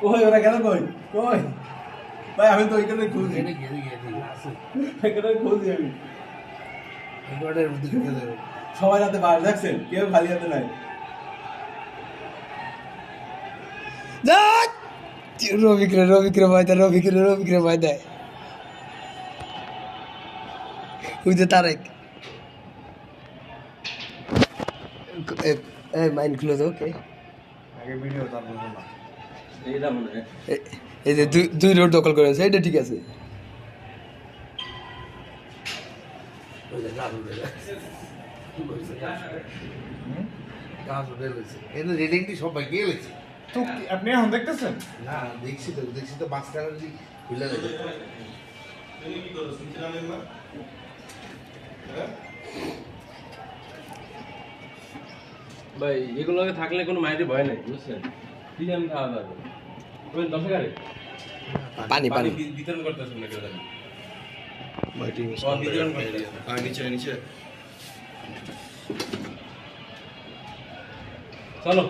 কই ওরা কেন কই কই ভাই আমি তো এখানে খুঁজি এখানে খুঁজি আমি সবাই রাতে বাইরে দেখছেন কেউ খালি হাতে নাই রবিক্রে ভয় দেয় ওই যে তারেক মাইন্ড ক্লোজ ওকে আগে ভিডিও তারপর না এইটা মনে হয় এই যে দুই রোড দখল করেছে এটা ঠিক আছে তো আপনি এখন দেখতেছেন দেখছি তো মাঝখানে যদি খুলে দেবে ভাই এগুলো থাকলে কোনো মায়েরই ভয় নেই বুঝছেন বিরিয়ানি খাওয়া যাবে ওই 10 টাকা পানি পানি বিতরণ করতেছেন না কেউ জানি মাইটিং বিতরণ করতে নিচে নিচে চলো